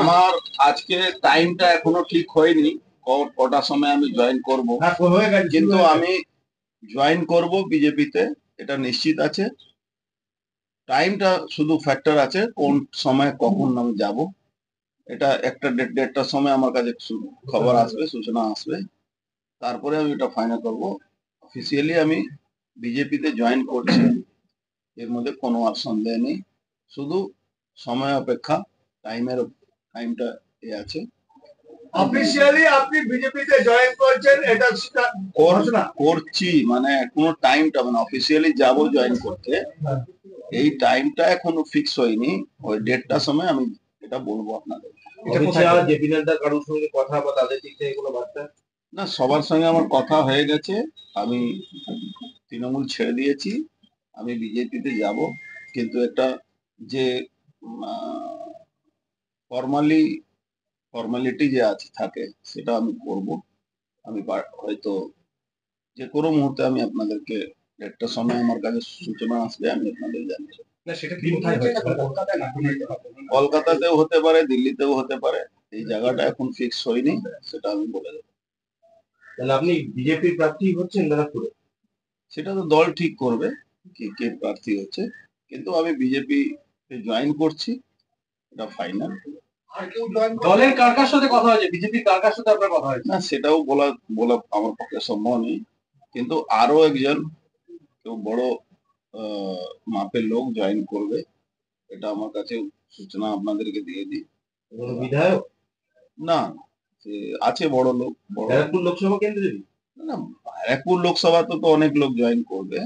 আমার আজকে টাইমটা এখনো ঠিক হয়নি, কটার সময় আমি জয়েন করব, কিন্তু আমি জয়েন করব বিজেপিতে, এটা নিশ্চিত আছে। টাইমটা শুধু ফ্যাক্টর আছে, কোন সময় কখন আমি যাব, এটা একটা দেড়টার সময় আমার কাছে খবর আসবে, সূচনা আসবে, তারপরে আমি এটা ফাইনাল করব। অফিসিয়ালি আমি বিজেপিতে জয়েন করছি, এর মধ্যে কোনো আর সন্দেহ নেই, শুধু সময় অপেক্ষা, টাইমটা এ আছে। অফিসিয়ালি আপনি বিজেপিতে জয়েন করছেন, এটা করছি, মানে কোনো টাইমটা, মানে অফিসিয়ালি যাব জয়েন করতে, এই টাইমটা এখনো ফিক্স হয়নি, ওই ডেটটার সময় আমি এটা বলবো আপনাদের। জেপি নাড্ডা কারোর সঙ্গে কথা বা তাদের দিক থেকে কোনো বার্তা? না, সবার সঙ্গে আমার কথা হয়ে গেছে, আমি তৃণমূল ছেড়ে দিয়েছি, আমি বিজেপিতে যাব, কিন্তু একটা যে ফর্মালিটি যে আছে থাকে, সেটা আমি করব। আমি হয়তো যে কোনো মুহূর্তে আমি আপনাদেরকে একটা সময় আমার কাছে সূচনা আসবে, আমি আপনাদের জানিয়ে দেবো। কলকাতাতেও হতে পারে, দিল্লিতেও হতে পারে, এই জায়গাটা এখন ফিক্স হয়নি, সেটা আমি বলে দেবো। তাহলে আপনি বিজেপির প্রার্থী হচ্ছেন ব্যারাকপুরে? সেটা তো দল ঠিক করবে কে প্রার্থী হচ্ছে, কিন্তু আমি বিজেপি জয়েন করছি, এটা ফাইনাল। দলের কার কার সাথে কথা হয়েছে, বিজেপির কার কার সাথে আপনার কথা হয়েছে? না, সেটাও বলা বলা আমার পক্ষে সম্ভব নেই, কিন্তু আরো একজন কেউ বড় মাপের লোক জয়েন করবে, এটা আমার কাছে সূচনা আপনাদেরকে দিয়ে দিই। বিধায়ক? না, আছে বড় লোক, ব্যারাকপুর লোকসভা কেন্দ্রে? না, ব্যারাকপুর লোকসভা তো অনেক লোক জয়েন করবে,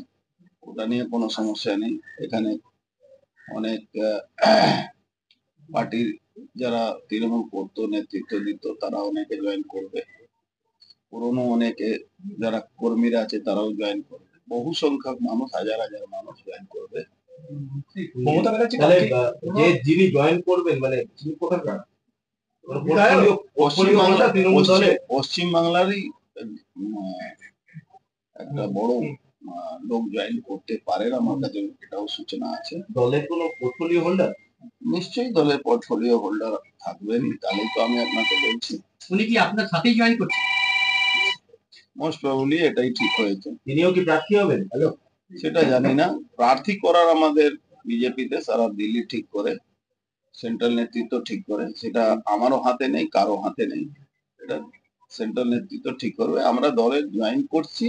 ওটা নিয়ে কোনো সমস্যা নেই। এখানে অনেক পার্টির যারা তৃণমূল করতো, নেতৃত্ব দিত, তারা অনেকে জয়েন করবে, পুরনো অনেকে যারা কর্মীরা আছে তারাও জয়েন করবে, বহু সংখ্যক মানুষ, হাজার হাজার মানুষ জয়েন করবে। মমতা ব্যানার্জি যে যিনি জয়েন করবেন, মানে তিনি কোথাকার? পশ্চিম বাংলারই একটা বড় লোক জয়েন করতে পারেন, আমার কাছে এটাও সূচনা আছে। দলের কোনো পোর্টফোলিও হোল্ডার? নিশ্চয়ই দলের পোর্টফোলিও হোল্ডার থাকবেন, তাহলেই তো আমি আপনাকে বলছি। উনি কি আপনার সাথেই জয়েন করছেন? মোস্ট প্রবাবলি এটাই ঠিক হয়েছে। তিনিও কি প্রার্থী হবেন? হ্যালো, সেটা জানি না, প্রার্থী করার আমাদের বিজেপিতে সারা দিল্লি ঠিক করে, সেন্ট্রাল নেতৃত্ব ঠিক করে, সেটা আমারও হাতে নেই, কারো হাতে নেই, এটা সেন্ট্রাল নেতৃত্ব ঠিক করবে। আমরা দলে জয়েন করছি,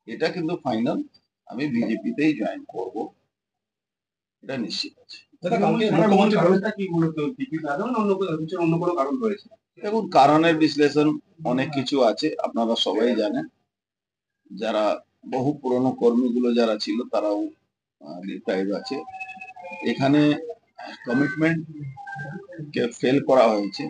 এটা কিন্তু ফাইনাল, আমি বিজেপিতেই জয়েন করব, এটা নিশ্চিত আছে। দেখুন, কারণের বিশ্লেষণ অনেক কিছু আছে, আপনারা সবাই জানেন, যারা বহু পুরনো কর্মীগুলো যারা ছিল তারাও রিটায়ার্ড আছে, এখানে কমিটমেন্ট কে ফেল করা হয়েছে,